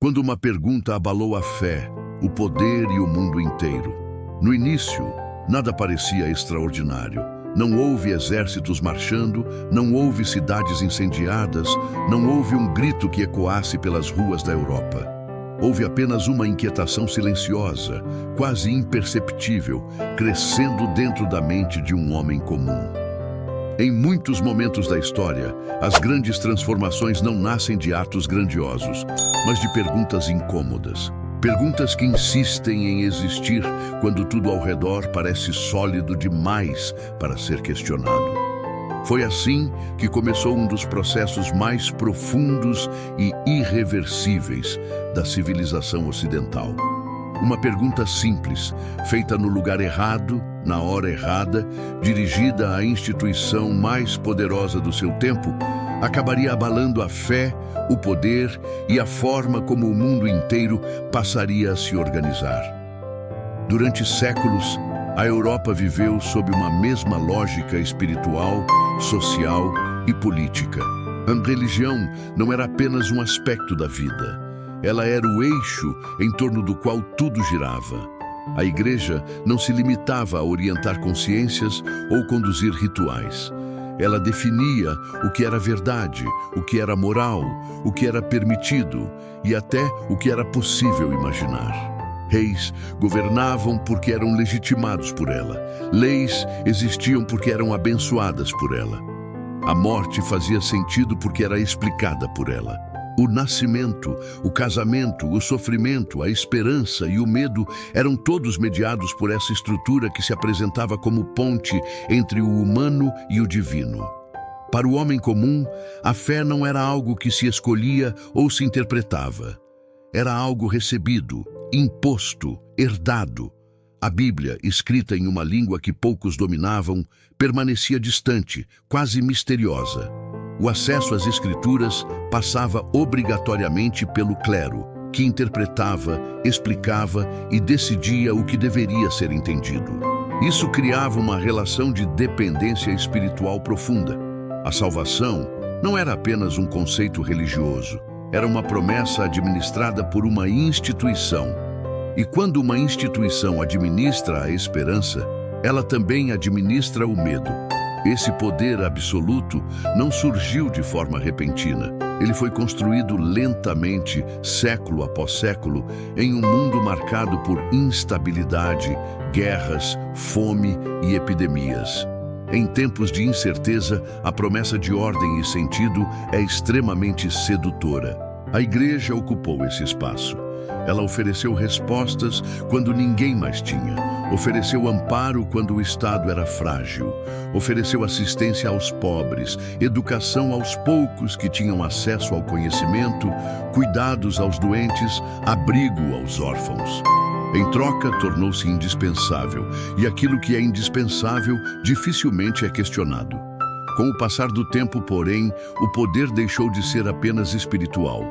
Quando uma pergunta abalou a fé, o poder e o mundo inteiro. No início, nada parecia extraordinário. Não houve exércitos marchando, não houve cidades incendiadas, não houve um grito que ecoasse pelas ruas da Europa. Houve apenas uma inquietação silenciosa, quase imperceptível, crescendo dentro da mente de um homem comum. Em muitos momentos da história, as grandes transformações não nascem de atos grandiosos, mas de perguntas incômodas. Perguntas que insistem em existir quando tudo ao redor parece sólido demais para ser questionado. Foi assim que começou um dos processos mais profundos e irreversíveis da civilização ocidental. Uma pergunta simples, feita no lugar errado, na hora errada, dirigida à instituição mais poderosa do seu tempo, acabaria abalando a fé, o poder e a forma como o mundo inteiro passaria a se organizar. Durante séculos, a Europa viveu sob uma mesma lógica espiritual, social e política. A religião não era apenas um aspecto da vida. Ela era o eixo em torno do qual tudo girava. A igreja não se limitava a orientar consciências ou conduzir rituais. Ela definia o que era verdade, o que era moral, o que era permitido e até o que era possível imaginar. Reis governavam porque eram legitimados por ela. Leis existiam porque eram abençoadas por ela. A morte fazia sentido porque era explicada por ela. O nascimento, o casamento, o sofrimento, a esperança e o medo eram todos mediados por essa estrutura que se apresentava como ponte entre o humano e o divino. Para o homem comum, a fé não era algo que se escolhia ou se interpretava. Era algo recebido, imposto, herdado. A Bíblia, escrita em uma língua que poucos dominavam, permanecia distante, quase misteriosa. O acesso às Escrituras passava obrigatoriamente pelo clero, que interpretava, explicava e decidia o que deveria ser entendido. Isso criava uma relação de dependência espiritual profunda. A salvação não era apenas um conceito religioso, era uma promessa administrada por uma instituição. E quando uma instituição administra a esperança, ela também administra o medo. Esse poder absoluto não surgiu de forma repentina. Ele foi construído lentamente, século após século, em um mundo marcado por instabilidade, guerras, fome e epidemias. Em tempos de incerteza, a promessa de ordem e sentido é extremamente sedutora. A igreja ocupou esse espaço. Ela ofereceu respostas quando ninguém mais tinha. Ofereceu amparo quando o Estado era frágil. Ofereceu assistência aos pobres, educação aos poucos que tinham acesso ao conhecimento, cuidados aos doentes, abrigo aos órfãos. Em troca, tornou-se indispensável, e aquilo que é indispensável dificilmente é questionado. Com o passar do tempo, porém, o poder deixou de ser apenas espiritual.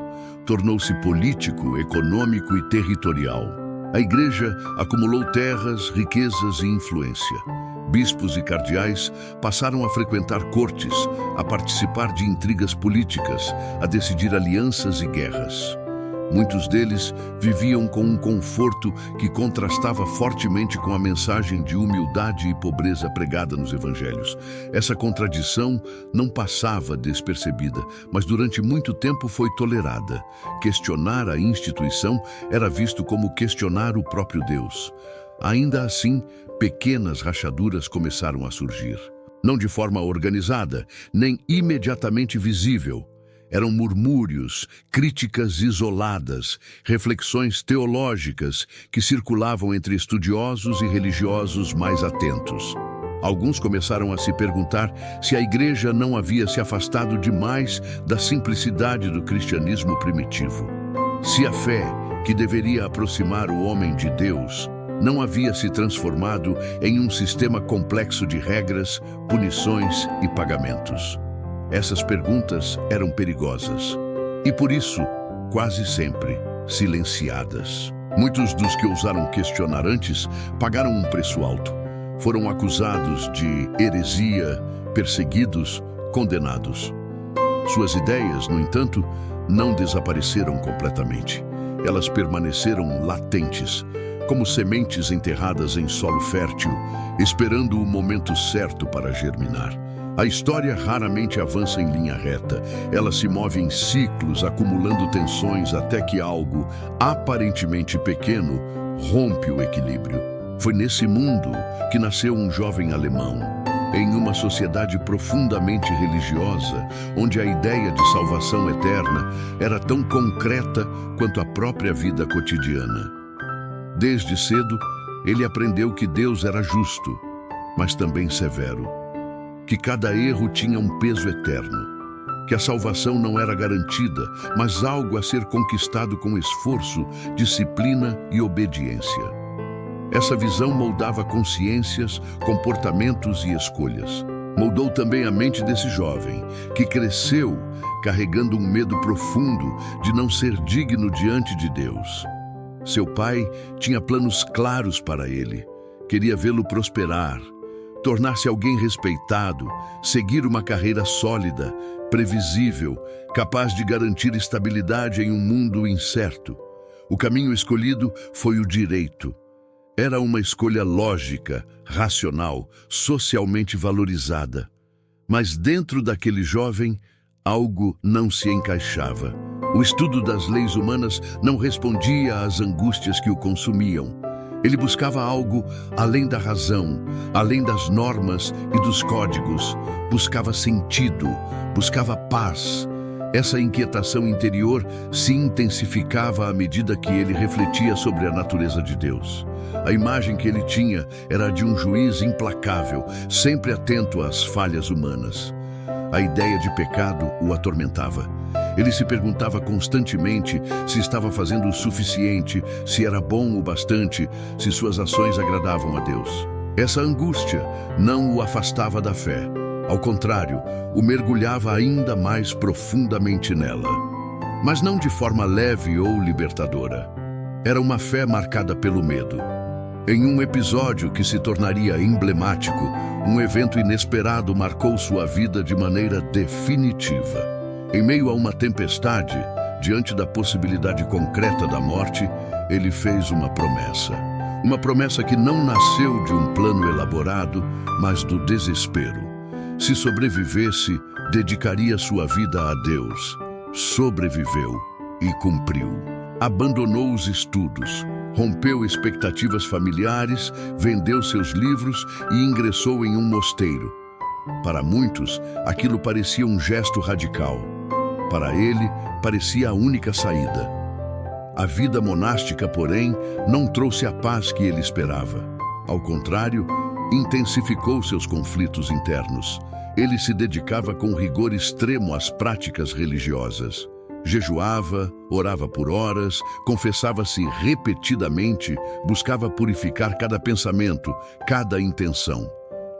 Tornou-se político, econômico e territorial. A igreja acumulou terras, riquezas e influência. Bispos e cardeais passaram a frequentar cortes, a participar de intrigas políticas, a decidir alianças e guerras. Muitos deles viviam com um conforto que contrastava fortemente com a mensagem de humildade e pobreza pregada nos evangelhos. Essa contradição não passava despercebida, mas durante muito tempo foi tolerada. Questionar a instituição era visto como questionar o próprio Deus. Ainda assim, pequenas rachaduras começaram a surgir. Não de forma organizada, nem imediatamente visível. Eram murmúrios, críticas isoladas, reflexões teológicas que circulavam entre estudiosos e religiosos mais atentos. Alguns começaram a se perguntar se a igreja não havia se afastado demais da simplicidade do cristianismo primitivo. Se a fé, que deveria aproximar o homem de Deus, não havia se transformado em um sistema complexo de regras, punições e pagamentos. Essas perguntas eram perigosas e, por isso, quase sempre silenciadas. Muitos dos que ousaram questionar antes pagaram um preço alto. Foram acusados de heresia, perseguidos, condenados. Suas ideias, no entanto, não desapareceram completamente. elas permaneceram latentes, como sementes enterradas em solo fértil, esperando o momento certo para germinar. A história raramente avança em linha reta. Ela se move em ciclos, acumulando tensões até que algo, aparentemente pequeno, rompe o equilíbrio. Foi nesse mundo que nasceu um jovem alemão, em uma sociedade profundamente religiosa, onde a ideia de salvação eterna era tão concreta quanto a própria vida cotidiana. Desde cedo, ele aprendeu que Deus era justo, mas também severo, que cada erro tinha um peso eterno, que a salvação não era garantida, mas algo a ser conquistado com esforço, disciplina e obediência. Essa visão moldava consciências, comportamentos e escolhas. Moldou também a mente desse jovem, que cresceu carregando um medo profundo de não ser digno diante de Deus. Seu pai tinha planos claros para ele. Queria vê-lo prosperar, tornar-se alguém respeitado, seguir uma carreira sólida, previsível, capaz de garantir estabilidade em um mundo incerto. O caminho escolhido foi o direito. Era uma escolha lógica, racional, socialmente valorizada. Mas dentro daquele jovem, algo não se encaixava. O estudo das leis humanas não respondia às angústias que o consumiam. Ele buscava algo além da razão, além das normas e dos códigos. Buscava sentido, buscava paz. Essa inquietação interior se intensificava à medida que ele refletia sobre a natureza de Deus. A imagem que ele tinha era a de um juiz implacável, sempre atento às falhas humanas. A ideia de pecado o atormentava. Ele se perguntava constantemente se estava fazendo o suficiente, se era bom o bastante, se suas ações agradavam a Deus. Essa angústia não o afastava da fé. Ao contrário, o mergulhava ainda mais profundamente nela. Mas não de forma leve ou libertadora. Era uma fé marcada pelo medo. Em um episódio que se tornaria emblemático, um evento inesperado marcou sua vida de maneira definitiva. Em meio a uma tempestade, diante da possibilidade concreta da morte, ele fez uma promessa. Uma promessa que não nasceu de um plano elaborado, mas do desespero. Se sobrevivesse, dedicaria sua vida a Deus. Sobreviveu e cumpriu. Abandonou os estudos, rompeu expectativas familiares, vendeu seus livros e ingressou em um mosteiro. Para muitos, aquilo parecia um gesto radical. Para ele, parecia a única saída. A vida monástica, porém, não trouxe a paz que ele esperava. Ao contrário, intensificou seus conflitos internos. Ele se dedicava com rigor extremo às práticas religiosas. Jejuava, orava por horas, confessava-se repetidamente, buscava purificar cada pensamento, cada intenção.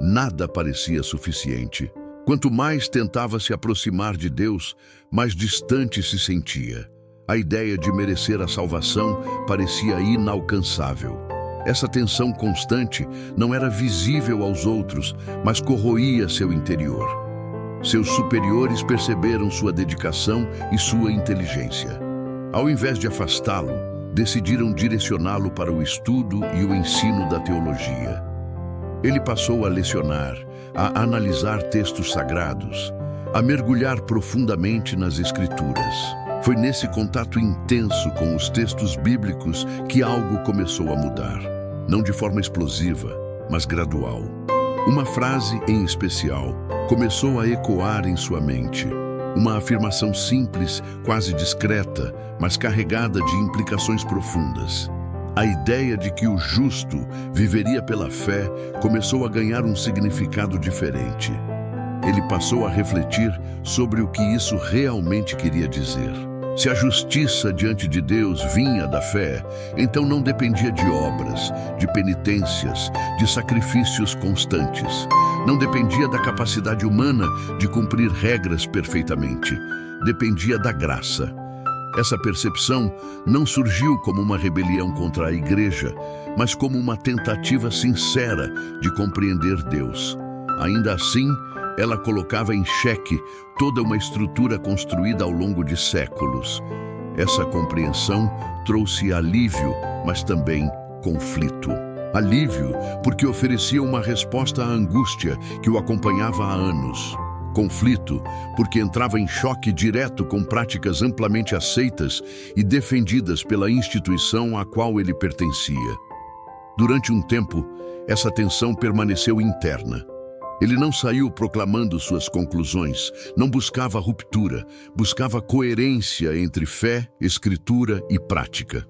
Nada parecia suficiente. Quanto mais tentava se aproximar de Deus, mais distante se sentia. A ideia de merecer a salvação parecia inalcançável. Essa tensão constante não era visível aos outros, mas corroía seu interior. Seus superiores perceberam sua dedicação e sua inteligência. Ao invés de afastá-lo, decidiram direcioná-lo para o estudo e o ensino da teologia. Ele passou a lecionar, a analisar textos sagrados, a mergulhar profundamente nas Escrituras. Foi nesse contato intenso com os textos bíblicos que algo começou a mudar. Não de forma explosiva, mas gradual. Uma frase em especial começou a ecoar em sua mente. Uma afirmação simples, quase discreta, mas carregada de implicações profundas. A ideia de que o justo viveria pela fé começou a ganhar um significado diferente. Ele passou a refletir sobre o que isso realmente queria dizer. Se a justiça diante de Deus vinha da fé, então não dependia de obras, de penitências, de sacrifícios constantes. Não dependia da capacidade humana de cumprir regras perfeitamente. Dependia da graça. Essa percepção não surgiu como uma rebelião contra a igreja, mas como uma tentativa sincera de compreender Deus. Ainda assim, ela colocava em xeque toda uma estrutura construída ao longo de séculos. Essa compreensão trouxe alívio, mas também conflito. Alívio, porque oferecia uma resposta à angústia que o acompanhava há anos. Conflito, porque entrava em choque direto com práticas amplamente aceitas e defendidas pela instituição a qual ele pertencia. Durante um tempo, essa tensão permaneceu interna. Ele não saiu proclamando suas conclusões, não buscava ruptura, buscava coerência entre fé, escritura e prática.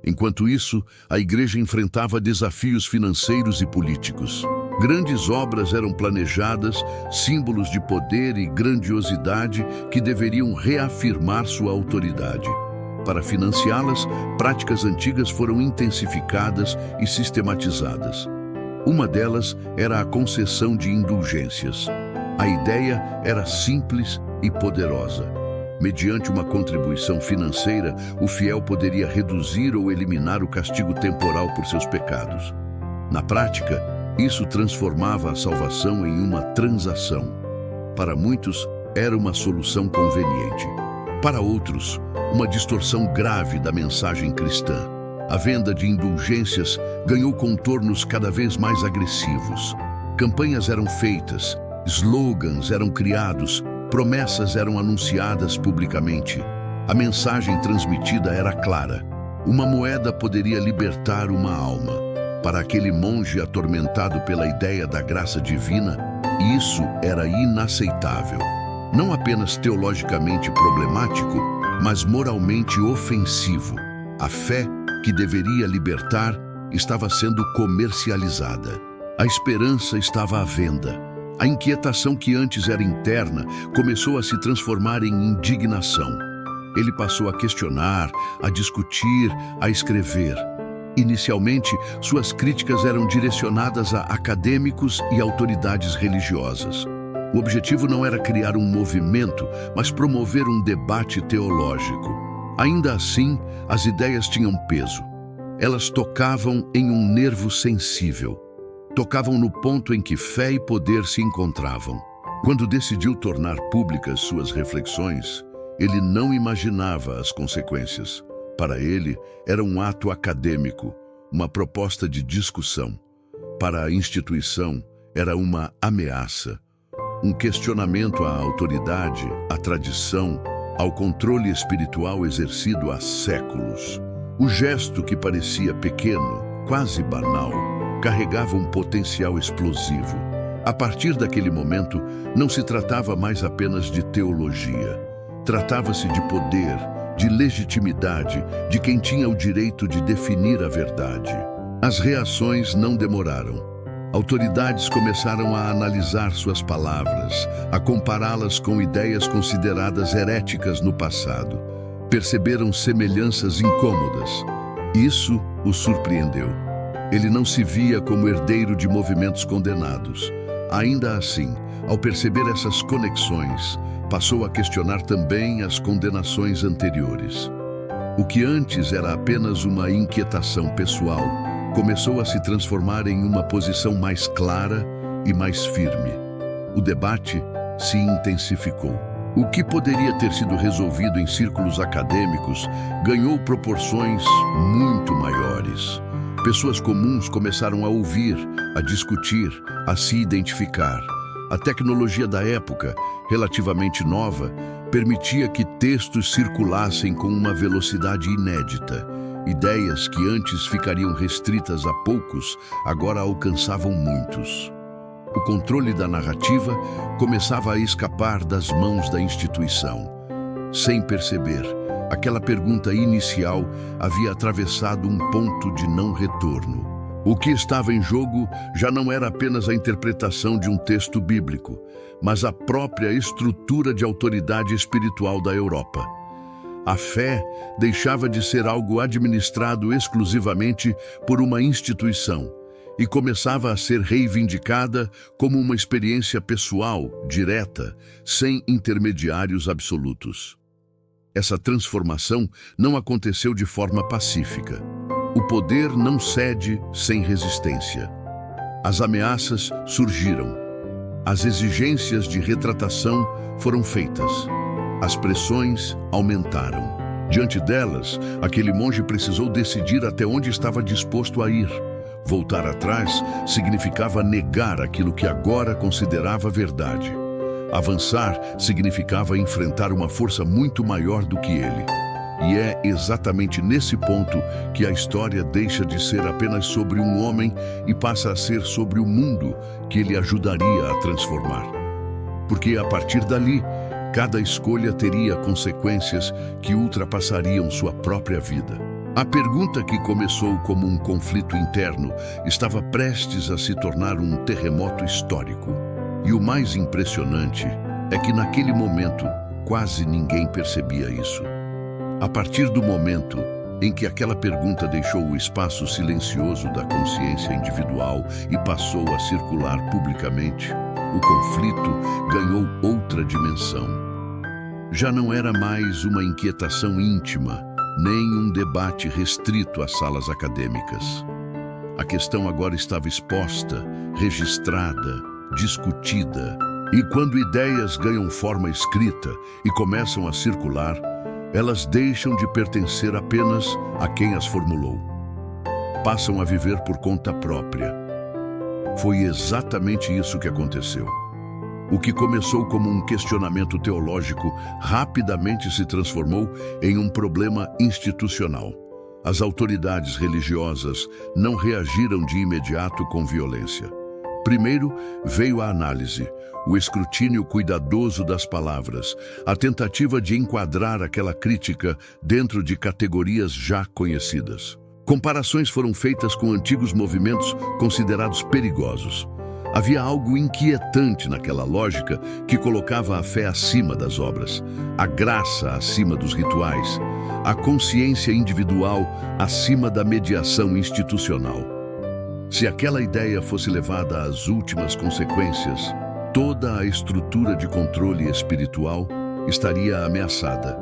Enquanto isso, a igreja enfrentava desafios financeiros e políticos. Grandes obras eram planejadas, símbolos de poder e grandiosidade que deveriam reafirmar sua autoridade. Para financiá-las, práticas antigas foram intensificadas e sistematizadas. Uma delas era a concessão de indulgências. A ideia era simples e poderosa. Mediante uma contribuição financeira, o fiel poderia reduzir ou eliminar o castigo temporal por seus pecados. Na prática, isso transformava a salvação em uma transação. Para muitos, era uma solução conveniente. Para outros, uma distorção grave da mensagem cristã. A venda de indulgências ganhou contornos cada vez mais agressivos. Campanhas eram feitas, slogans eram criados, promessas eram anunciadas publicamente. A mensagem transmitida era clara. Uma moeda poderia libertar uma alma. Para aquele monge atormentado pela ideia da graça divina, isso era inaceitável. Não apenas teologicamente problemático, mas moralmente ofensivo. A fé, que deveria libertar, estava sendo comercializada. A esperança estava à venda. A inquietação que antes era interna começou a se transformar em indignação. Ele passou a questionar, a discutir, a escrever. Inicialmente, suas críticas eram direcionadas a acadêmicos e autoridades religiosas. O objetivo não era criar um movimento, mas promover um debate teológico. Ainda assim, as ideias tinham peso. Elas tocavam em um nervo sensível. Tocavam no ponto em que fé e poder se encontravam. Quando decidiu tornar públicas suas reflexões, ele não imaginava as consequências. Para ele, era um ato acadêmico, uma proposta de discussão. Para a instituição, era uma ameaça, um questionamento à autoridade, à tradição, ao controle espiritual exercido há séculos. O gesto que parecia pequeno, quase banal, carregava um potencial explosivo. A partir daquele momento, não se tratava mais apenas de teologia. Tratava-se de poder, de legitimidade, de quem tinha o direito de definir a verdade. As reações não demoraram. Autoridades começaram a analisar suas palavras, a compará-las com ideias consideradas heréticas no passado. Perceberam semelhanças incômodas. Isso o surpreendeu. Ele não se via como herdeiro de movimentos condenados. Ainda assim, ao perceber essas conexões, passou a questionar também as condenações anteriores. O que antes era apenas uma inquietação pessoal, começou a se transformar em uma posição mais clara e mais firme. O debate se intensificou. O que poderia ter sido resolvido em círculos acadêmicos ganhou proporções muito maiores. Pessoas comuns começaram a ouvir, a discutir, a se identificar. A tecnologia da época, relativamente nova, permitia que textos circulassem com uma velocidade inédita. Ideias que antes ficariam restritas a poucos, agora alcançavam muitos. O controle da narrativa começava a escapar das mãos da instituição. Sem perceber, aquela pergunta inicial havia atravessado um ponto de não retorno. O que estava em jogo já não era apenas a interpretação de um texto bíblico, mas a própria estrutura de autoridade espiritual da Europa. A fé deixava de ser algo administrado exclusivamente por uma instituição e começava a ser reivindicada como uma experiência pessoal, direta, sem intermediários absolutos. Essa transformação não aconteceu de forma pacífica. O poder não cede sem resistência. As ameaças surgiram. As exigências de retratação foram feitas. As pressões aumentaram. Diante delas, aquele monge precisou decidir até onde estava disposto a ir. Voltar atrás significava negar aquilo que agora considerava verdade. Avançar significava enfrentar uma força muito maior do que ele. E é exatamente nesse ponto que a história deixa de ser apenas sobre um homem e passa a ser sobre o mundo que ele ajudaria a transformar. Porque a partir dali, cada escolha teria consequências que ultrapassariam sua própria vida. A pergunta que começou como um conflito interno estava prestes a se tornar um terremoto histórico. E o mais impressionante é que naquele momento quase ninguém percebia isso. A partir do momento em que aquela pergunta deixou o espaço silencioso da consciência individual e passou a circular publicamente, o conflito ganhou outra dimensão. Já não era mais uma inquietação íntima, nem um debate restrito às salas acadêmicas. A questão agora estava exposta, registrada, discutida. E quando ideias ganham forma escrita e começam a circular, elas deixam de pertencer apenas a quem as formulou. Passam a viver por conta própria. Foi exatamente isso que aconteceu. O que começou como um questionamento teológico rapidamente se transformou em um problema institucional. As autoridades religiosas não reagiram de imediato com violência. Primeiro veio a análise, o escrutínio cuidadoso das palavras, a tentativa de enquadrar aquela crítica dentro de categorias já conhecidas. Comparações foram feitas com antigos movimentos considerados perigosos. Havia algo inquietante naquela lógica que colocava a fé acima das obras, a graça acima dos rituais, a consciência individual acima da mediação institucional. Se aquela ideia fosse levada às últimas consequências, toda a estrutura de controle espiritual estaria ameaçada.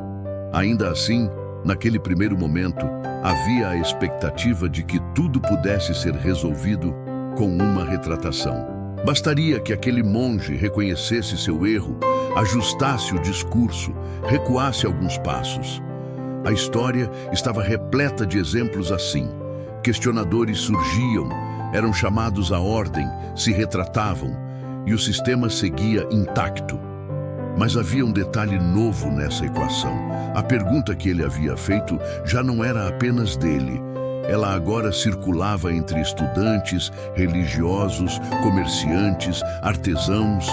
Ainda assim, naquele primeiro momento, havia a expectativa de que tudo pudesse ser resolvido com uma retratação. Bastaria que aquele monge reconhecesse seu erro, ajustasse o discurso, recuasse alguns passos. A história estava repleta de exemplos assim. Questionadores surgiam, eram chamados à ordem, se retratavam, e o sistema seguia intacto. Mas havia um detalhe novo nessa equação. A pergunta que ele havia feito já não era apenas dele. Ela agora circulava entre estudantes, religiosos, comerciantes, artesãos,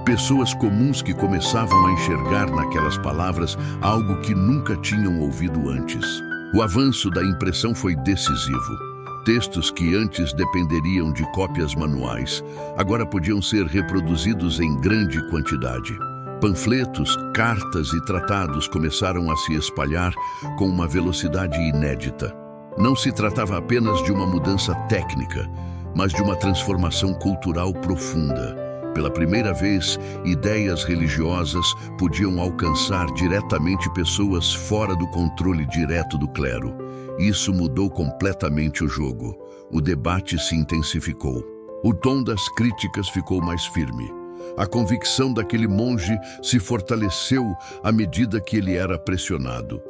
pessoas comuns que começavam a enxergar naquelas palavras algo que nunca tinham ouvido antes. O avanço da impressão foi decisivo. Textos que antes dependeriam de cópias manuais, agora podiam ser reproduzidos em grande quantidade. Panfletos, cartas e tratados começaram a se espalhar com uma velocidade inédita. Não se tratava apenas de uma mudança técnica, mas de uma transformação cultural profunda. Pela primeira vez, ideias religiosas podiam alcançar diretamente pessoas fora do controle direto do clero. Isso mudou completamente o jogo. O debate se intensificou. O tom das críticas ficou mais firme. A convicção daquele monge se fortaleceu à medida que ele era pressionado.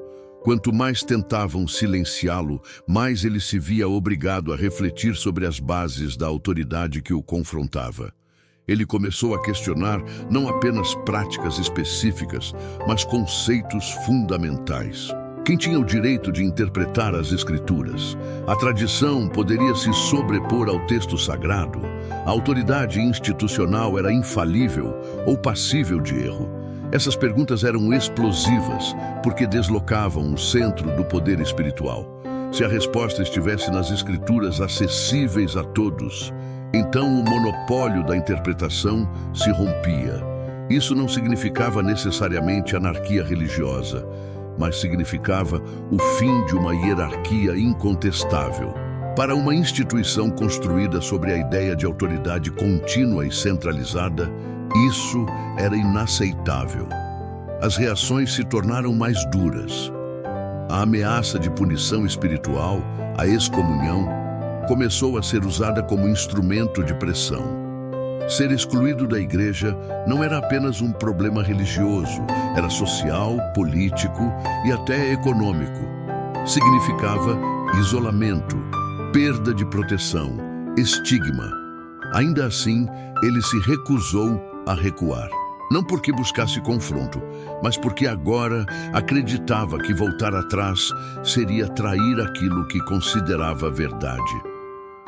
Quanto mais tentavam silenciá-lo, mais ele se via obrigado a refletir sobre as bases da autoridade que o confrontava. Ele começou a questionar não apenas práticas específicas, mas conceitos fundamentais. Quem tinha o direito de interpretar as Escrituras? A tradição poderia se sobrepor ao texto sagrado? A autoridade institucional era infalível ou passível de erro? Essas perguntas eram explosivas, porque deslocavam o centro do poder espiritual. Se a resposta estivesse nas Escrituras acessíveis a todos, então o monopólio da interpretação se rompia. Isso não significava necessariamente anarquia religiosa, mas significava o fim de uma hierarquia incontestável. Para uma instituição construída sobre a ideia de autoridade contínua e centralizada, isso era inaceitável. As reações se tornaram mais duras. A ameaça de punição espiritual, a excomunhão, começou a ser usada como instrumento de pressão. Ser excluído da igreja não era apenas um problema religioso, era social, político e até econômico. Significava isolamento, perda de proteção, estigma. Ainda assim, ele se recusou a recuar. Não porque buscasse confronto, mas porque agora acreditava que voltar atrás seria trair aquilo que considerava verdade.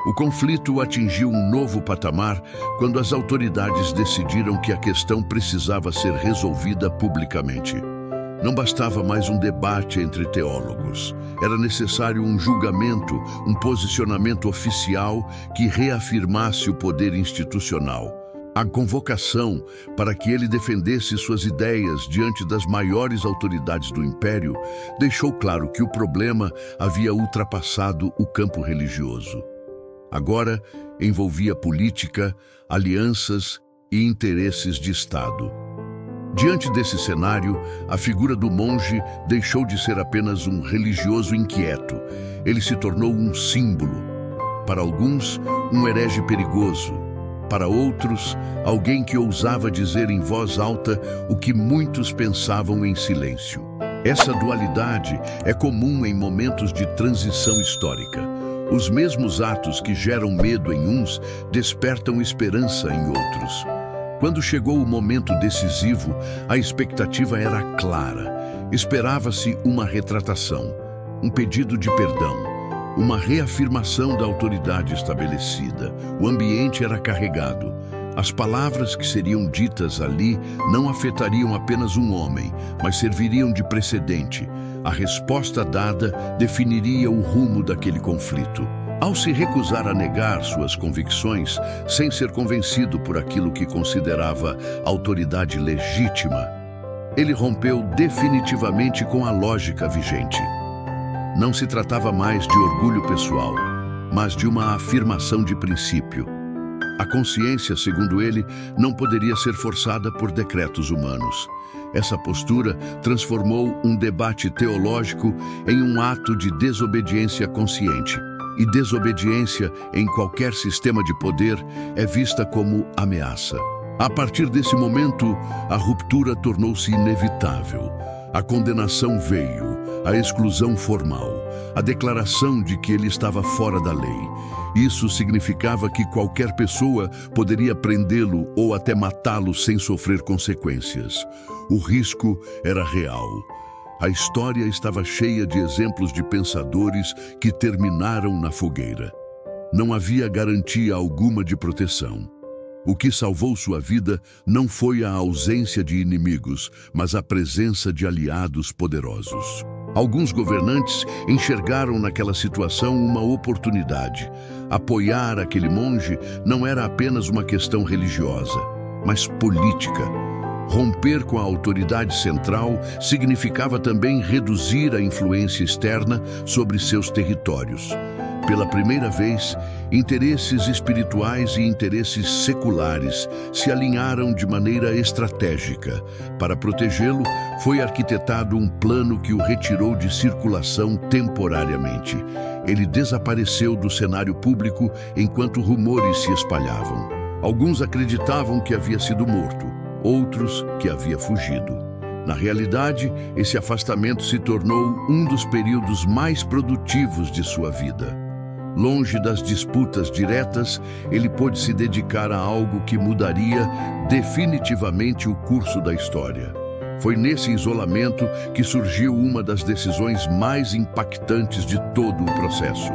O conflito atingiu um novo patamar quando as autoridades decidiram que a questão precisava ser resolvida publicamente. Não bastava mais um debate entre teólogos. Era necessário um julgamento, um posicionamento oficial que reafirmasse o poder institucional. A convocação para que ele defendesse suas ideias diante das maiores autoridades do império deixou claro que o problema havia ultrapassado o campo religioso. Agora envolvia política, alianças e interesses de Estado. Diante desse cenário, a figura do monge deixou de ser apenas um religioso inquieto. Ele se tornou um símbolo. Para alguns, um herege perigoso. Para outros, alguém que ousava dizer em voz alta o que muitos pensavam em silêncio. Essa dualidade é comum em momentos de transição histórica. Os mesmos atos que geram medo em uns despertam esperança em outros. Quando chegou o momento decisivo, a expectativa era clara. Esperava-se uma retratação, um pedido de perdão, uma reafirmação da autoridade estabelecida. O ambiente era carregado. As palavras que seriam ditas ali não afetariam apenas um homem, mas serviriam de precedente. A resposta dada definiria o rumo daquele conflito. Ao se recusar a negar suas convicções, sem ser convencido por aquilo que considerava autoridade legítima, ele rompeu definitivamente com a lógica vigente. Não se tratava mais de orgulho pessoal, mas de uma afirmação de princípio. A consciência, segundo ele, não poderia ser forçada por decretos humanos. Essa postura transformou um debate teológico em um ato de desobediência consciente. E desobediência em qualquer sistema de poder é vista como ameaça. A partir desse momento, a ruptura tornou-se inevitável. A condenação veio, a exclusão formal, a declaração de que ele estava fora da lei. Isso significava que qualquer pessoa poderia prendê-lo ou até matá-lo sem sofrer consequências. O risco era real. A história estava cheia de exemplos de pensadores que terminaram na fogueira. Não havia garantia alguma de proteção. O que salvou sua vida não foi a ausência de inimigos, mas a presença de aliados poderosos. Alguns governantes enxergaram naquela situação uma oportunidade. Apoiar aquele monge não era apenas uma questão religiosa, mas política. Romper com a autoridade central significava também reduzir a influência externa sobre seus territórios. Pela primeira vez, interesses espirituais e interesses seculares se alinharam de maneira estratégica. Para protegê-lo, foi arquitetado um plano que o retirou de circulação temporariamente. Ele desapareceu do cenário público enquanto rumores se espalhavam. Alguns acreditavam que havia sido morto, outros que havia fugido. Na realidade, esse afastamento se tornou um dos períodos mais produtivos de sua vida. Longe das disputas diretas, ele pôde se dedicar a algo que mudaria definitivamente o curso da história. Foi nesse isolamento que surgiu uma das decisões mais impactantes de todo o processo.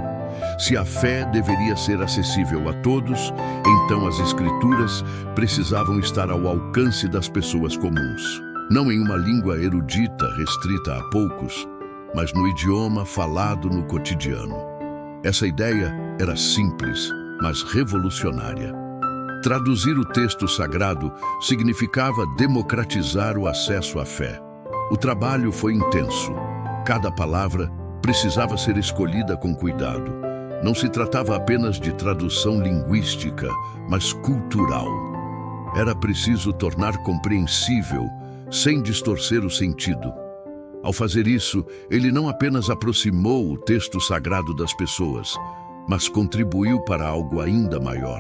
Se a fé deveria ser acessível a todos, então as Escrituras precisavam estar ao alcance das pessoas comuns. Não em uma língua erudita restrita a poucos, mas no idioma falado no cotidiano. Essa ideia era simples, mas revolucionária. Traduzir o texto sagrado significava democratizar o acesso à fé. O trabalho foi intenso. Cada palavra precisava ser escolhida com cuidado. Não se tratava apenas de tradução linguística, mas cultural. Era preciso tornar compreensível, sem distorcer o sentido. Ao fazer isso, ele não apenas aproximou o texto sagrado das pessoas, mas contribuiu para algo ainda maior.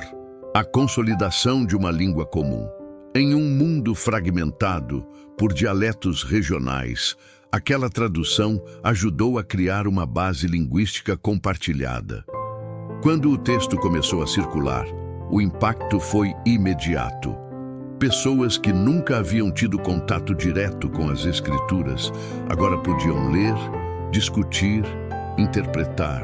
A consolidação de uma língua comum. Em um mundo fragmentado por dialetos regionais, aquela tradução ajudou a criar uma base linguística compartilhada. Quando o texto começou a circular, o impacto foi imediato. Pessoas que nunca haviam tido contato direto com as escrituras agora podiam ler, discutir, interpretar.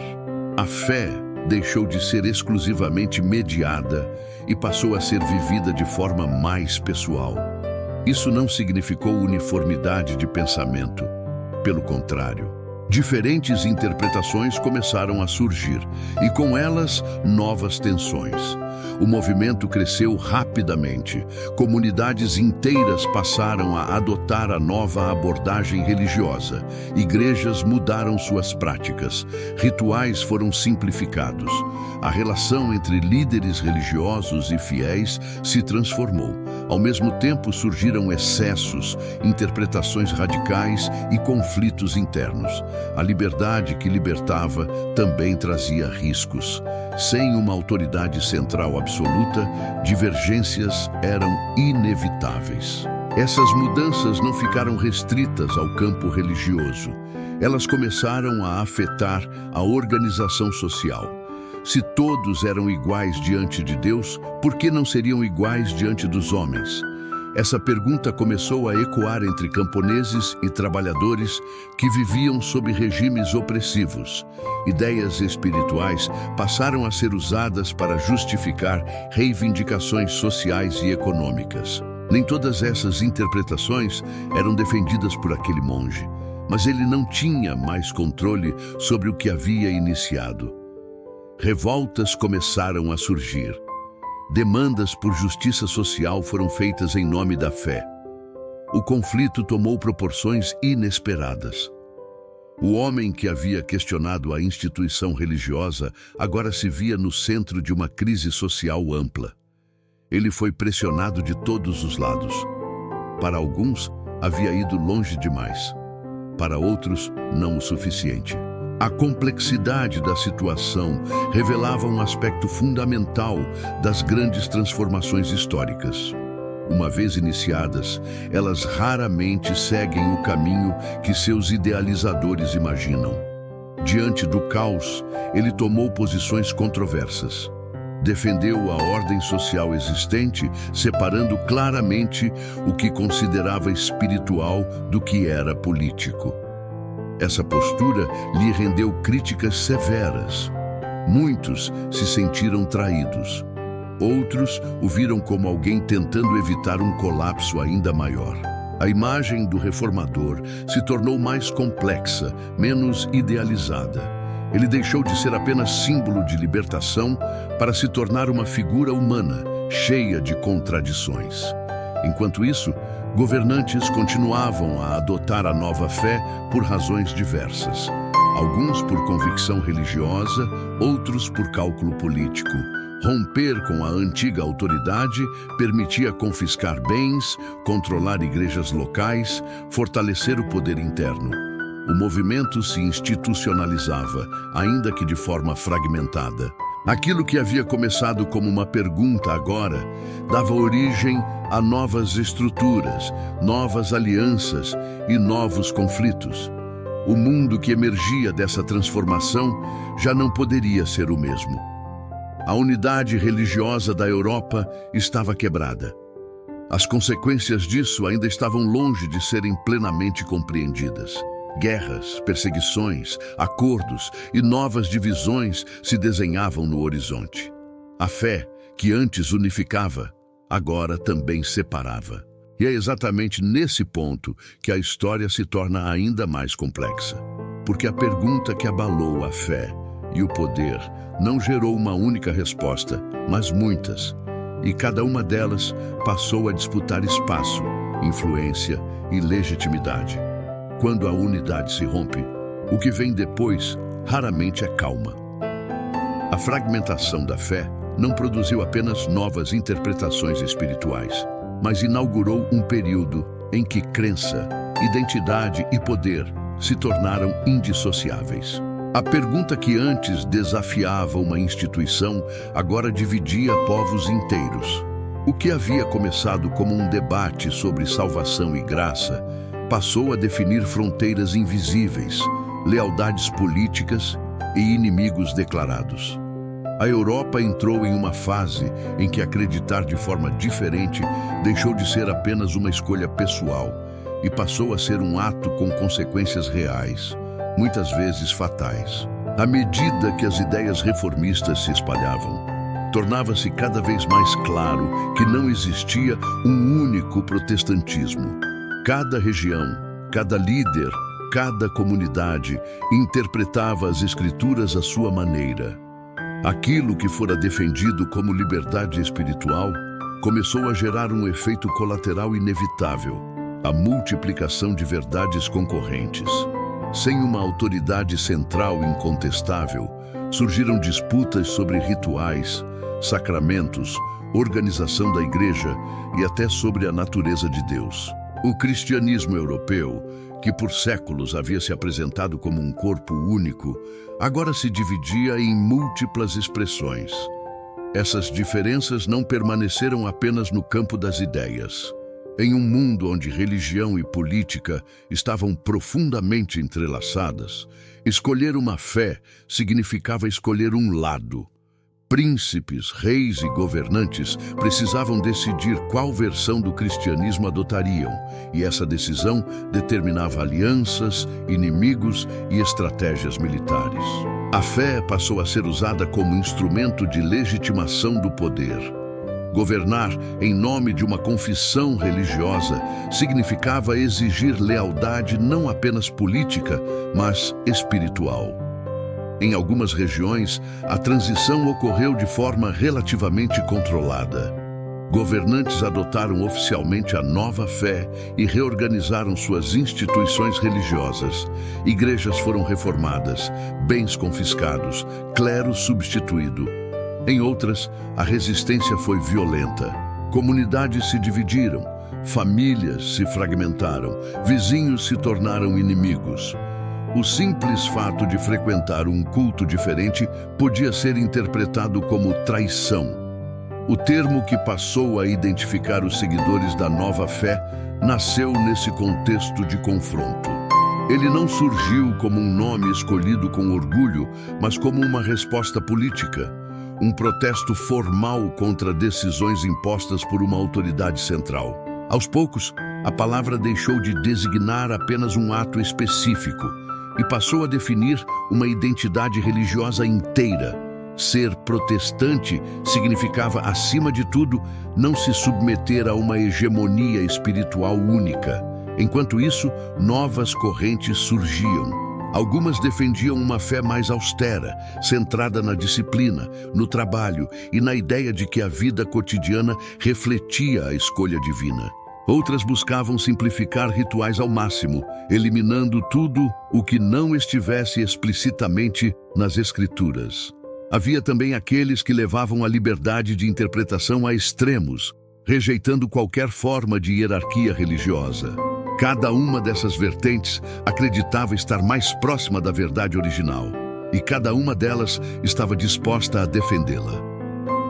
A fé deixou de ser exclusivamente mediada e passou a ser vivida de forma mais pessoal. Isso não significou uniformidade de pensamento. Pelo contrário, diferentes interpretações começaram a surgir e, com elas, novas tensões. O movimento cresceu rapidamente. Comunidades inteiras passaram a adotar a nova abordagem religiosa. Igrejas mudaram suas práticas. Rituais foram simplificados. A relação entre líderes religiosos e fiéis se transformou. Ao mesmo tempo, surgiram excessos, interpretações radicais e conflitos internos. A liberdade que libertava também trazia riscos. Sem uma autoridade central absoluta, divergências eram inevitáveis. Essas mudanças não ficaram restritas ao campo religioso. Elas começaram a afetar a organização social. Se todos eram iguais diante de Deus, por que não seriam iguais diante dos homens? Essa pergunta começou a ecoar entre camponeses e trabalhadores que viviam sob regimes opressivos. Ideias espirituais passaram a ser usadas para justificar reivindicações sociais e econômicas. Nem todas essas interpretações eram defendidas por aquele monge, mas ele não tinha mais controle sobre o que havia iniciado. Revoltas começaram a surgir. Demandas por justiça social foram feitas em nome da fé. O conflito tomou proporções inesperadas. O homem que havia questionado a instituição religiosa agora se via no centro de uma crise social ampla. Ele foi pressionado de todos os lados. Para alguns, havia ido longe demais. Para outros, não o suficiente. A complexidade da situação revelava um aspecto fundamental das grandes transformações históricas. Uma vez iniciadas, elas raramente seguem o caminho que seus idealizadores imaginam. Diante do caos, ele tomou posições controversas. Defendeu a ordem social existente, separando claramente o que considerava espiritual do que era político. Essa postura lhe rendeu críticas severas. Muitos se sentiram traídos. Outros o viram como alguém tentando evitar um colapso ainda maior. A imagem do reformador se tornou mais complexa, menos idealizada. Ele deixou de ser apenas símbolo de libertação para se tornar uma figura humana, cheia de contradições. Enquanto isso, governantes continuavam a adotar a nova fé por razões diversas. Alguns por convicção religiosa, outros por cálculo político. Romper com a antiga autoridade permitia confiscar bens, controlar igrejas locais, fortalecer o poder interno. O movimento se institucionalizava, ainda que de forma fragmentada. Aquilo que havia começado como uma pergunta agora dava origem a novas estruturas, novas alianças e novos conflitos. O mundo que emergia dessa transformação já não poderia ser o mesmo. A unidade religiosa da Europa estava quebrada. As consequências disso ainda estavam longe de serem plenamente compreendidas. Guerras, perseguições, acordos e novas divisões se desenhavam no horizonte. A fé, que antes unificava, agora também separava. E é exatamente nesse ponto que a história se torna ainda mais complexa. Porque a pergunta que abalou a fé e o poder não gerou uma única resposta, mas muitas. E cada uma delas passou a disputar espaço, influência e legitimidade. Quando a unidade se rompe, o que vem depois raramente é calma. A fragmentação da fé não produziu apenas novas interpretações espirituais, mas inaugurou um período em que crença, identidade e poder se tornaram indissociáveis. A pergunta que antes desafiava uma instituição, agora dividia povos inteiros. O que havia começado como um debate sobre salvação e graça, passou a definir fronteiras invisíveis, lealdades políticas e inimigos declarados. A Europa entrou em uma fase em que acreditar de forma diferente deixou de ser apenas uma escolha pessoal e passou a ser um ato com consequências reais, muitas vezes fatais. À medida que as ideias reformistas se espalhavam, tornava-se cada vez mais claro que não existia um único protestantismo. Cada região, cada líder, cada comunidade interpretava as Escrituras à sua maneira. Aquilo que fora defendido como liberdade espiritual começou a gerar um efeito colateral inevitável: a multiplicação de verdades concorrentes. Sem uma autoridade central incontestável, surgiram disputas sobre rituais, sacramentos, organização da igreja e até sobre a natureza de Deus. O cristianismo europeu, que por séculos havia se apresentado como um corpo único, agora se dividia em múltiplas expressões. Essas diferenças não permaneceram apenas no campo das ideias. Em um mundo onde religião e política estavam profundamente entrelaçadas, escolher uma fé significava escolher um lado. Príncipes, reis e governantes precisavam decidir qual versão do cristianismo adotariam, e essa decisão determinava alianças, inimigos e estratégias militares. A fé passou a ser usada como instrumento de legitimação do poder. Governar em nome de uma confissão religiosa significava exigir lealdade não apenas política, mas espiritual. Em algumas regiões, a transição ocorreu de forma relativamente controlada. Governantes adotaram oficialmente a nova fé e reorganizaram suas instituições religiosas. Igrejas foram reformadas, bens confiscados, clero substituído. Em outras, a resistência foi violenta. Comunidades se dividiram, famílias se fragmentaram, vizinhos se tornaram inimigos. O simples fato de frequentar um culto diferente podia ser interpretado como traição. O termo que passou a identificar os seguidores da nova fé nasceu nesse contexto de confronto. Ele não surgiu como um nome escolhido com orgulho, mas como uma resposta política, um protesto formal contra decisões impostas por uma autoridade central. Aos poucos, a palavra deixou de designar apenas um ato específico e passou a definir uma identidade religiosa inteira. Ser protestante significava, acima de tudo, não se submeter a uma hegemonia espiritual única. Enquanto isso, novas correntes surgiam. Algumas defendiam uma fé mais austera, centrada na disciplina, no trabalho e na ideia de que a vida cotidiana refletia a escolha divina. Outras buscavam simplificar rituais ao máximo, eliminando tudo o que não estivesse explicitamente nas Escrituras. Havia também aqueles que levavam a liberdade de interpretação a extremos, rejeitando qualquer forma de hierarquia religiosa. Cada uma dessas vertentes acreditava estar mais próxima da verdade original, e cada uma delas estava disposta a defendê-la.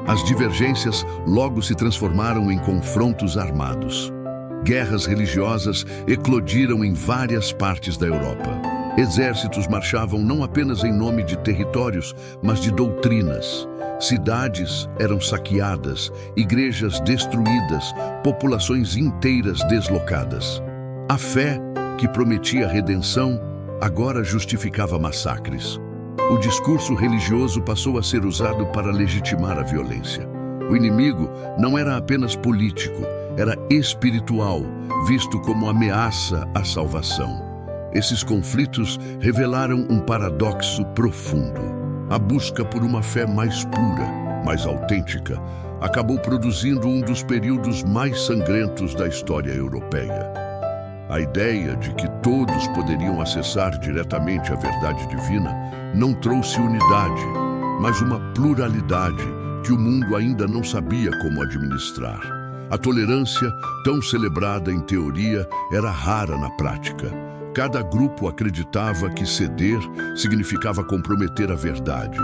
As divergências logo se transformaram em confrontos armados. Guerras religiosas eclodiram em várias partes da Europa. Exércitos marchavam não apenas em nome de territórios, mas de doutrinas. Cidades eram saqueadas, igrejas destruídas, populações inteiras deslocadas. A fé, que prometia redenção, agora justificava massacres. O discurso religioso passou a ser usado para legitimar a violência. O inimigo não era apenas político, era espiritual, visto como ameaça à salvação. Esses conflitos revelaram um paradoxo profundo. A busca por uma fé mais pura, mais autêntica, acabou produzindo um dos períodos mais sangrentos da história europeia. A ideia de que todos poderiam acessar diretamente a verdade divina não trouxe unidade, mas uma pluralidade que o mundo ainda não sabia como administrar. A tolerância, tão celebrada em teoria, era rara na prática. Cada grupo acreditava que ceder significava comprometer a verdade.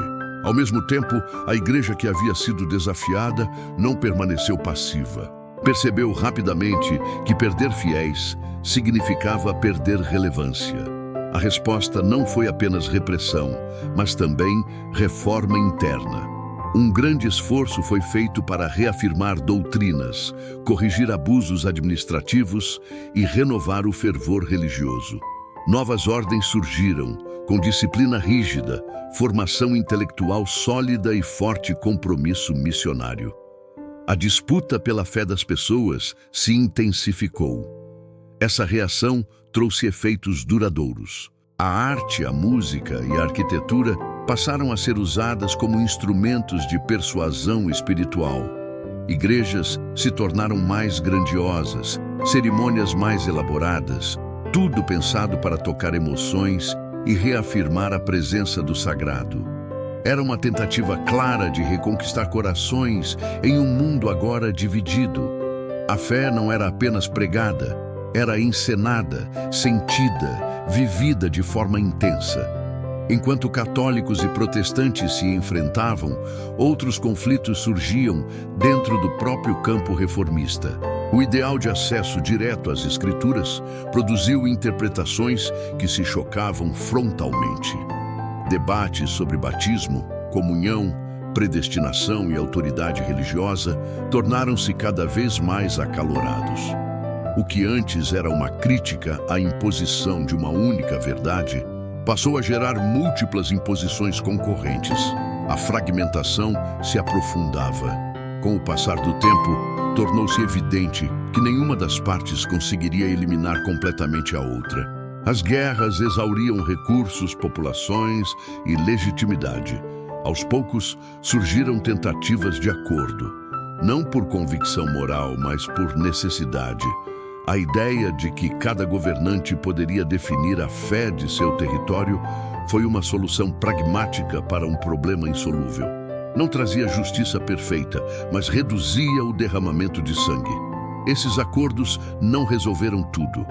Ao mesmo tempo, a igreja que havia sido desafiada não permaneceu passiva. Percebeu rapidamente que perder fiéis significava perder relevância. A resposta não foi apenas repressão, mas também reforma interna. Um grande esforço foi feito para reafirmar doutrinas, corrigir abusos administrativos e renovar o fervor religioso. Novas ordens surgiram, com disciplina rígida, formação intelectual sólida e forte compromisso missionário. A disputa pela fé das pessoas se intensificou. Essa reação trouxe efeitos duradouros. A arte, a música e a arquitetura passaram a ser usadas como instrumentos de persuasão espiritual. Igrejas se tornaram mais grandiosas, cerimônias mais elaboradas, tudo pensado para tocar emoções e reafirmar a presença do sagrado. Era uma tentativa clara de reconquistar corações em um mundo agora dividido. A fé não era apenas pregada, era encenada, sentida, vivida de forma intensa. Enquanto católicos e protestantes se enfrentavam, outros conflitos surgiam dentro do próprio campo reformista. O ideal de acesso direto às Escrituras produziu interpretações que se chocavam frontalmente. Debates sobre batismo, comunhão, predestinação e autoridade religiosa tornaram-se cada vez mais acalorados. O que antes era uma crítica à imposição de uma única verdade, passou a gerar múltiplas imposições concorrentes. A fragmentação se aprofundava. Com o passar do tempo, tornou-se evidente que nenhuma das partes conseguiria eliminar completamente a outra. As guerras exauriam recursos, populações e legitimidade. Aos poucos, surgiram tentativas de acordo, não por convicção moral, mas por necessidade. A ideia de que cada governante poderia definir a fé de seu território foi uma solução pragmática para um problema insolúvel. Não trazia justiça perfeita, mas reduzia o derramamento de sangue. Esses acordos não resolveram tudo.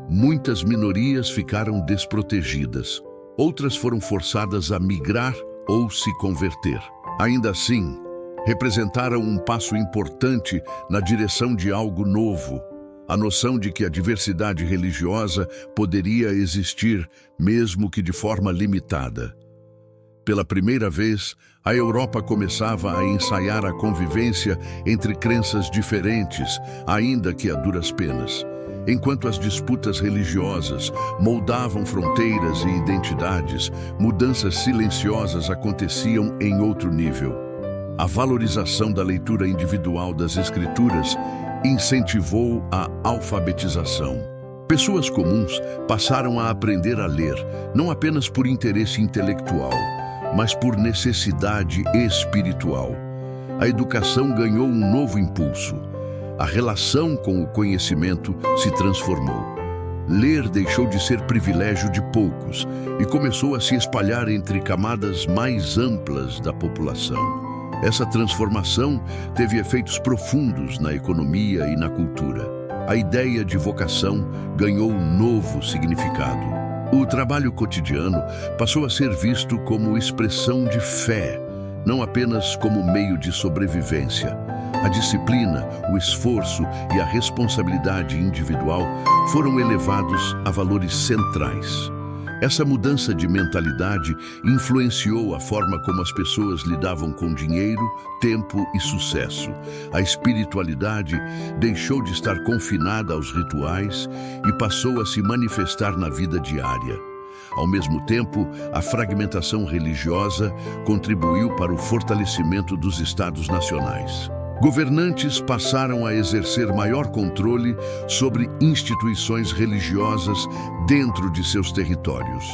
Muitas minorias ficaram desprotegidas. Outras foram forçadas a migrar ou se converter. Ainda assim, representaram um passo importante na direção de algo novo. A noção de que a diversidade religiosa poderia existir, mesmo que de forma limitada. Pela primeira vez, a Europa começava a ensaiar a convivência entre crenças diferentes, ainda que a duras penas. Enquanto as disputas religiosas moldavam fronteiras e identidades, mudanças silenciosas aconteciam em outro nível. A valorização da leitura individual das Escrituras incentivou a alfabetização. Pessoas comuns passaram a aprender a ler, não apenas por interesse intelectual, mas por necessidade espiritual. A educação ganhou um novo impulso. A relação com o conhecimento se transformou. Ler deixou de ser privilégio de poucos e começou a se espalhar entre camadas mais amplas da população. Essa transformação teve efeitos profundos na economia e na cultura. A ideia de vocação ganhou um novo significado. O trabalho cotidiano passou a ser visto como expressão de fé, não apenas como meio de sobrevivência. A disciplina, o esforço e a responsabilidade individual foram elevados a valores centrais. Essa mudança de mentalidade influenciou a forma como as pessoas lidavam com dinheiro, tempo e sucesso. A espiritualidade deixou de estar confinada aos rituais e passou a se manifestar na vida diária. Ao mesmo tempo, a fragmentação religiosa contribuiu para o fortalecimento dos estados nacionais. Governantes passaram a exercer maior controle sobre instituições religiosas dentro de seus territórios.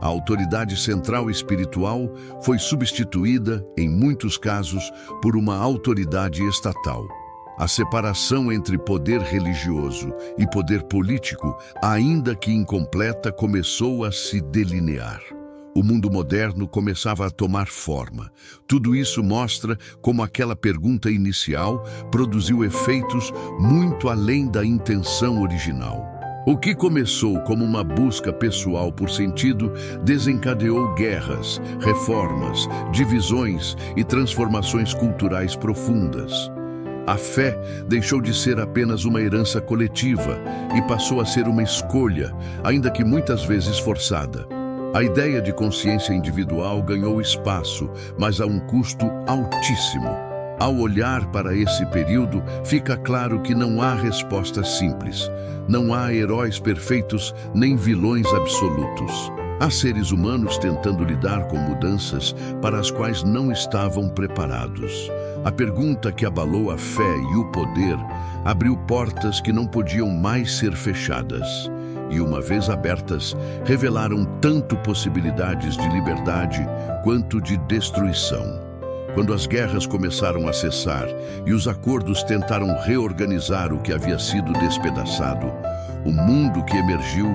A autoridade central espiritual foi substituída, em muitos casos, por uma autoridade estatal. A separação entre poder religioso e poder político, ainda que incompleta, começou a se delinear. O mundo moderno começava a tomar forma. Tudo isso mostra como aquela pergunta inicial produziu efeitos muito além da intenção original. O que começou como uma busca pessoal por sentido desencadeou guerras, reformas, divisões e transformações culturais profundas. A fé deixou de ser apenas uma herança coletiva e passou a ser uma escolha, ainda que muitas vezes forçada. A ideia de consciência individual ganhou espaço, mas a um custo altíssimo. Ao olhar para esse período, fica claro que não há respostas simples. Não há heróis perfeitos nem vilões absolutos. Há seres humanos tentando lidar com mudanças para as quais não estavam preparados. A pergunta que abalou a fé e o poder abriu portas que não podiam mais ser fechadas. E uma vez abertas, revelaram tanto possibilidades de liberdade quanto de destruição. Quando as guerras começaram a cessar e os acordos tentaram reorganizar o que havia sido despedaçado, o mundo que emergiu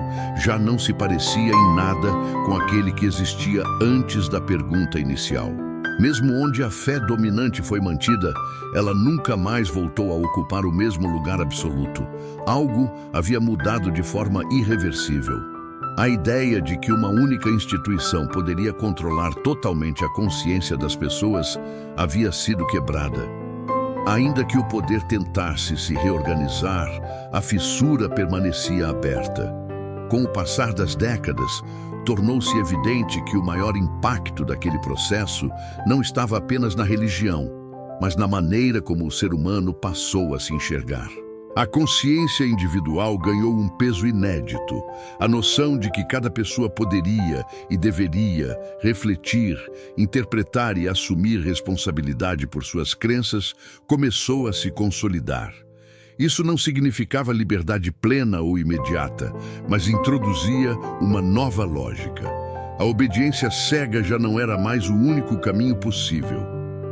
já não se parecia em nada com aquele que existia antes da pergunta inicial. Mesmo onde a fé dominante foi mantida, ela nunca mais voltou a ocupar o mesmo lugar absoluto. Algo havia mudado de forma irreversível. A ideia de que uma única instituição poderia controlar totalmente a consciência das pessoas havia sido quebrada. Ainda que o poder tentasse se reorganizar, a fissura permanecia aberta. Com o passar das décadas, tornou-se evidente que o maior impacto daquele processo não estava apenas na religião, mas na maneira como o ser humano passou a se enxergar. A consciência individual ganhou um peso inédito. A noção de que cada pessoa poderia e deveria refletir, interpretar e assumir responsabilidade por suas crenças começou a se consolidar. Isso não significava liberdade plena ou imediata, mas introduzia uma nova lógica. A obediência cega já não era mais o único caminho possível.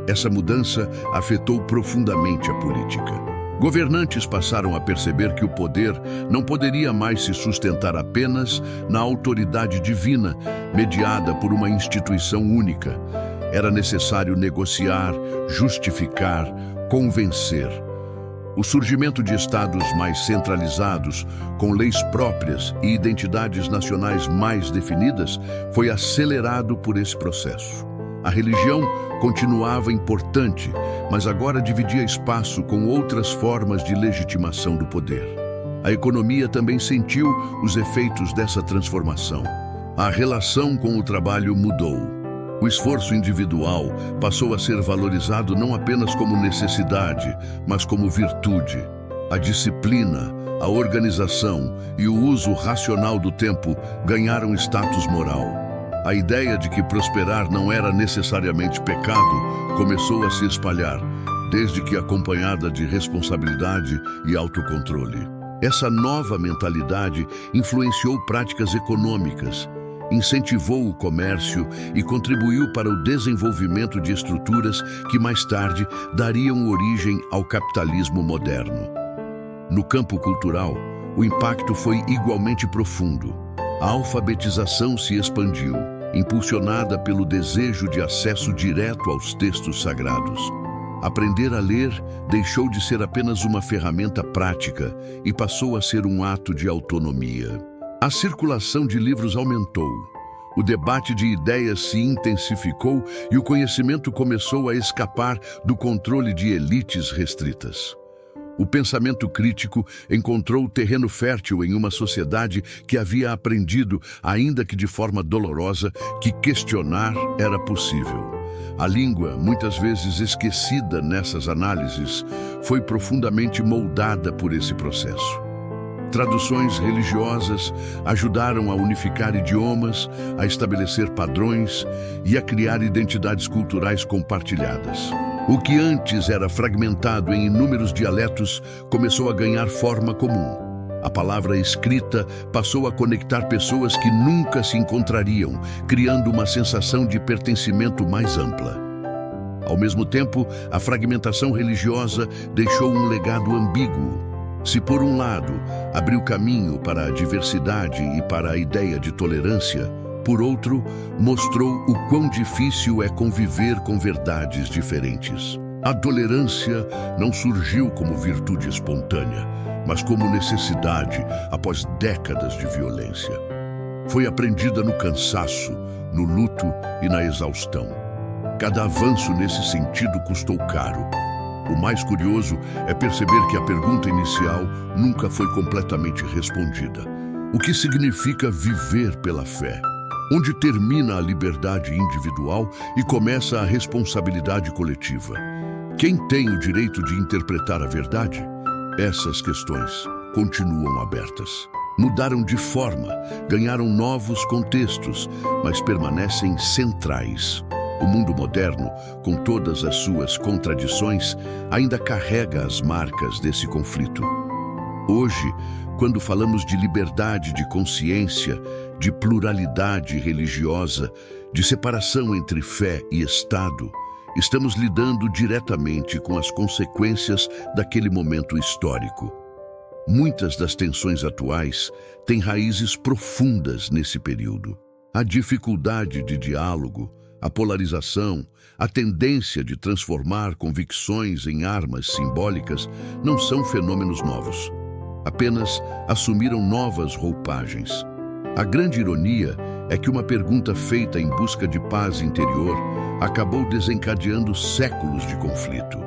Essa mudança afetou profundamente a política. Governantes passaram a perceber que o poder não poderia mais se sustentar apenas na autoridade divina, mediada por uma instituição única. Era necessário negociar, justificar, convencer. O surgimento de estados mais centralizados, com leis próprias e identidades nacionais mais definidas, foi acelerado por esse processo. A religião continuava importante, mas agora dividia espaço com outras formas de legitimação do poder. A economia também sentiu os efeitos dessa transformação. A relação com o trabalho mudou. O esforço individual passou a ser valorizado não apenas como necessidade, mas como virtude. A disciplina, a organização e o uso racional do tempo ganharam status moral. A ideia de que prosperar não era necessariamente pecado começou a se espalhar, desde que acompanhada de responsabilidade e autocontrole. Essa nova mentalidade influenciou práticas econômicas, incentivou o comércio e contribuiu para o desenvolvimento de estruturas que mais tarde dariam origem ao capitalismo moderno. No campo cultural, o impacto foi igualmente profundo. A alfabetização se expandiu, impulsionada pelo desejo de acesso direto aos textos sagrados. Aprender a ler deixou de ser apenas uma ferramenta prática e passou a ser um ato de autonomia. A circulação de livros aumentou, o debate de ideias se intensificou e o conhecimento começou a escapar do controle de elites restritas. O pensamento crítico encontrou terreno fértil em uma sociedade que havia aprendido, ainda que de forma dolorosa, que questionar era possível. A língua, muitas vezes esquecida nessas análises, foi profundamente moldada por esse processo. Traduções religiosas ajudaram a unificar idiomas, a estabelecer padrões e a criar identidades culturais compartilhadas. O que antes era fragmentado em inúmeros dialetos começou a ganhar forma comum. A palavra escrita passou a conectar pessoas que nunca se encontrariam, criando uma sensação de pertencimento mais ampla. Ao mesmo tempo, a fragmentação religiosa deixou um legado ambíguo. Se, por um lado, abriu caminho para a diversidade e para a ideia de tolerância, por outro, mostrou o quão difícil é conviver com verdades diferentes. A tolerância não surgiu como virtude espontânea, mas como necessidade após décadas de violência. Foi aprendida no cansaço, no luto e na exaustão. Cada avanço nesse sentido custou caro. O mais curioso é perceber que a pergunta inicial nunca foi completamente respondida. O que significa viver pela fé? Onde termina a liberdade individual e começa a responsabilidade coletiva? Quem tem o direito de interpretar a verdade? Essas questões continuam abertas. Mudaram de forma, ganharam novos contextos, mas permanecem centrais. O mundo moderno, com todas as suas contradições, ainda carrega as marcas desse conflito. Hoje, quando falamos de liberdade de consciência, de pluralidade religiosa, de separação entre fé e Estado, estamos lidando diretamente com as consequências daquele momento histórico. Muitas das tensões atuais têm raízes profundas nesse período. A dificuldade de diálogo, a polarização, a tendência de transformar convicções em armas simbólicas não são fenômenos novos. Apenas assumiram novas roupagens. A grande ironia é que uma pergunta feita em busca de paz interior acabou desencadeando séculos de conflito.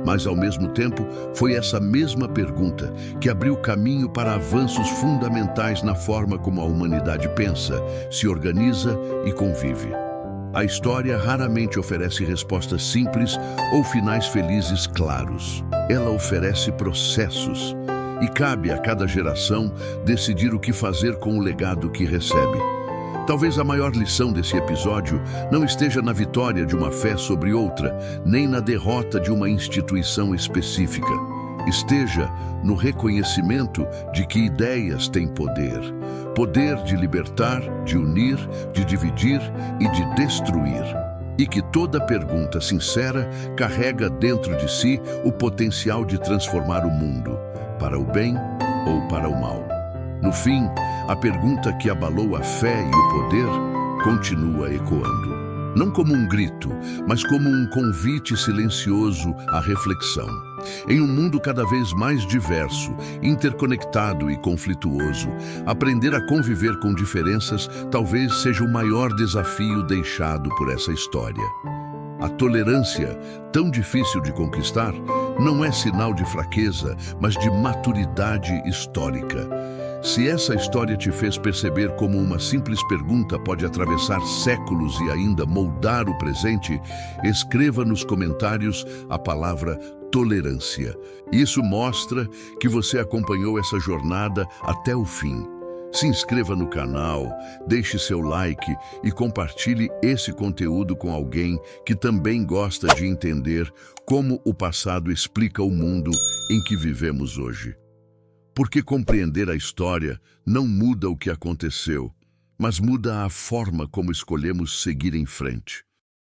Mas, ao mesmo tempo, foi essa mesma pergunta que abriu caminho para avanços fundamentais na forma como a humanidade pensa, se organiza e convive. A história raramente oferece respostas simples ou finais felizes claros. Ela oferece processos, e cabe a cada geração decidir o que fazer com o legado que recebe. Talvez a maior lição desse episódio não esteja na vitória de uma fé sobre outra, nem na derrota de uma instituição específica. Esteja no reconhecimento de que ideias têm poder. Poder de libertar, de unir, de dividir e de destruir. E que toda pergunta sincera carrega dentro de si o potencial de transformar o mundo, para o bem ou para o mal. No fim, a pergunta que abalou a fé e o poder continua ecoando. Não como um grito, mas como um convite silencioso à reflexão. Em um mundo cada vez mais diverso, interconectado e conflituoso, aprender a conviver com diferenças talvez seja o maior desafio deixado por essa história. A tolerância, tão difícil de conquistar, não é sinal de fraqueza, mas de maturidade histórica. Se essa história te fez perceber como uma simples pergunta pode atravessar séculos e ainda moldar o presente, escreva nos comentários a palavra tolerância. Isso mostra que você acompanhou essa jornada até o fim. Se inscreva no canal, deixe seu like e compartilhe esse conteúdo com alguém que também gosta de entender como o passado explica o mundo em que vivemos hoje. Porque compreender a história não muda o que aconteceu, mas muda a forma como escolhemos seguir em frente.